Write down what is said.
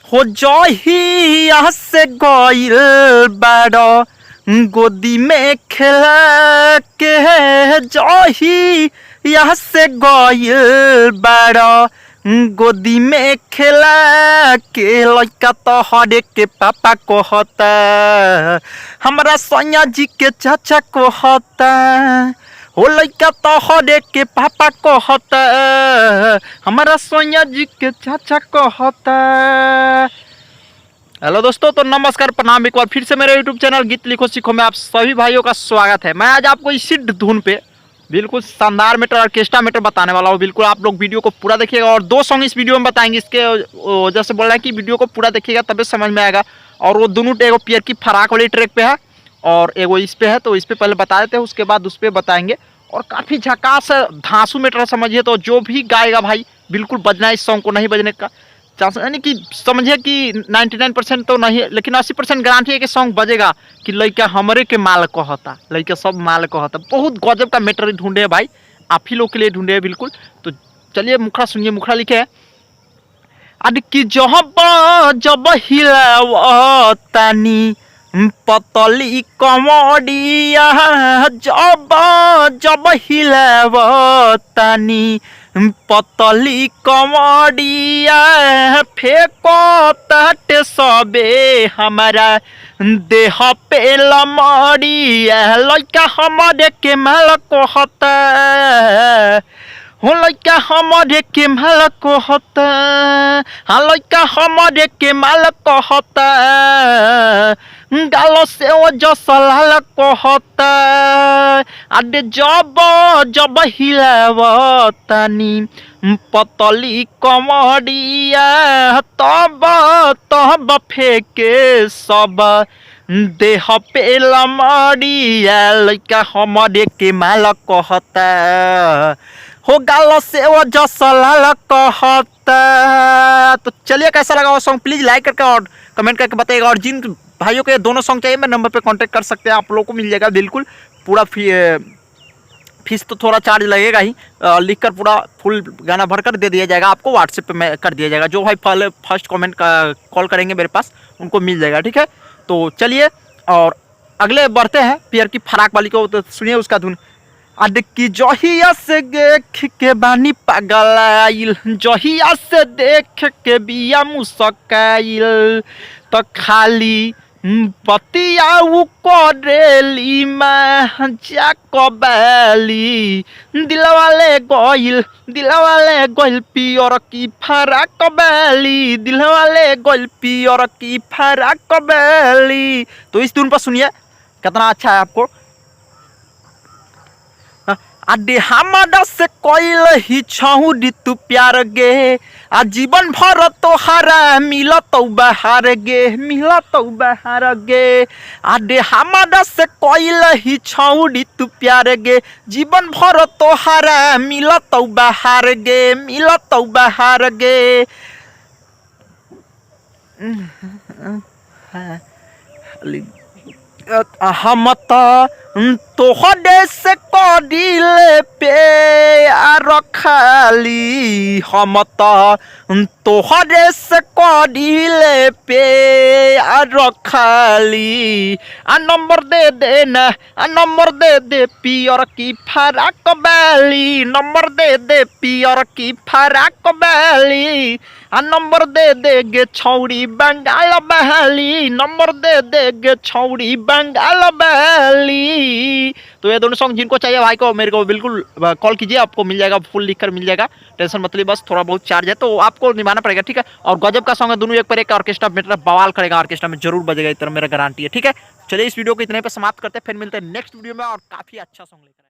हो जहिया से गइल बाड़ गोदी में खेला के जहिया से गइल बाड़ गोदी में खेला के लइका तो हरे के पापा कहता हमारा सैया जी के चाचा कहता हो लइका तो हरे के पापा कहता हमारा सैया जी के चाचा कहता। हेलो दोस्तों, तो नमस्कार, प्रणाम, एक बार फिर से मेरे यूट्यूब चैनल गीत लिखो सीखो में आप सभी भाइयों का स्वागत है। मैं आज आपको इसी धुन पे बिल्कुल शानदार मीटर ऑर्केस्ट्रा मीटर बताने वाला हूँ। बिल्कुल आप लोग वीडियो को पूरा देखिएगा और दो सॉन्ग इस वीडियो में बताएंगे। इसके वजह से बोल रहा है कि वीडियो को पूरा देखिएगा तभी समझ में आएगा। और वो दोनों एगो पियर की फराक वाली ट्रैक पे है और एगो इस पे है, तो इस पे पहले बता देते हैं, उसके बाद उस पर बताएंगे। और काफ़ी झकास धांसू मीटर समझिए, तो जो भी गाएगा भाई बिल्कुल बजना इस सॉन्ग को नहीं बजने का चांस, यानी कि समझिए कि 99% तो नहीं लेकिन 80% गारंटी है कि सॉन्ग बजेगा कि लड़का हमरे के माल कहता, लड़का सब माल कहता। बहुत गजब का मैटर ढूंढे है भाई, आप ही लोग के लिए ढूंढे है बिल्कुल। तो चलिए मुखड़ा सुनिए। मुखड़ा लिखे है अरे कि जब हिलावतानी पतली कमरिया जब हिलावतानी पतली कमरिया फेंको तट सबे हमारा देह पे लमरिया लइका हमारे के माल कहता हो लइका हमारे के माल कहता हाँ लइका हमारे के माल कहता गालो से वो जसलाल कहता अरे जब हिलावतानी पतली कमरिया तब फेंके सब देह पे लमरिया लइका हमारे के माल कहता हो गालो से वो जसलाल कहता। तो चलिए कैसा लगा वो सॉन्ग प्लीज़ लाइक करके और कमेंट करके बताइएगा। और जिन भाइयों के दोनों सॉन्ग चाहिए मैं नंबर पे कांटेक्ट कर सकते हैं, आप लोगों को मिल जाएगा बिल्कुल। पूरा फीस तो थोड़ा चार्ज लगेगा ही, लिखकर पूरा फुल गाना भरकर दे दिया जाएगा आपको, व्हाट्सएप पे मैं कर दिया जाएगा। जो भाई पहले फर्स्ट कमेंट का कॉल करेंगे मेरे पास उनको मिल जाएगा, ठीक है। तो चलिए और अगले बढ़ते हैं पियर की फराक वाली को, तो सुनिए उसका धुन। अरे कि जहिया से देख के बानी पागल आइल जहिया से देख के बिया मुस्काइल तो खाली बतियाऊ करेली जा कबाली दिलवाले गइल पियर की फराक कबाली दिलवाले गइल पियर की फराक कबाली। तो इस धुन पर सुनिए कितना अच्छा है आपको। अरे हमारा से कोइल ही छहुरी तू प्यार गे आ जीवन भर तोहारा मिलत बहार गे अरे हमारा से कोइल ही छहुरी तू प्यार गे जीवन भर तोहारा मिलत बहार गे। हम तोहरे से कदिले प्यार खाली हम तोहरे से कदिले प्यार खाली आ नंबर दे देना नंबर दे दे पियर की फराक बैली नंबर दे दे पियर की फराक बैली आ नंबर दे दे गे छौड़ी बंगाल बहाली नंबर दे दे गे छौड़ी बंगाल बहाली। तो ये दोनों सॉन्ग जिनको चाहिए भाई को मेरे को बिल्कुल कॉल कीजिए, आपको मिल जाएगा, फुल लिखकर मिल जाएगा, टेंशन मत लीजिए। बस थोड़ा बहुत चार्ज है तो आपको निभाना पड़ेगा, ठीक है। और गजब का सॉन्ग है, दोनों एक पर एक ऑर्केस्ट्रा मेरा बवाल करेगा, ऑर्केस्ट्रा में जरूर बजेगा, इस तरह मेरा गारंटी है, ठीक है। चलिए इस वीडियो को इतने पे समाप्त करते हैं, फिर मिलते हैं नेक्स्ट वीडियो में और काफी अच्छा सॉन्ग लेकर।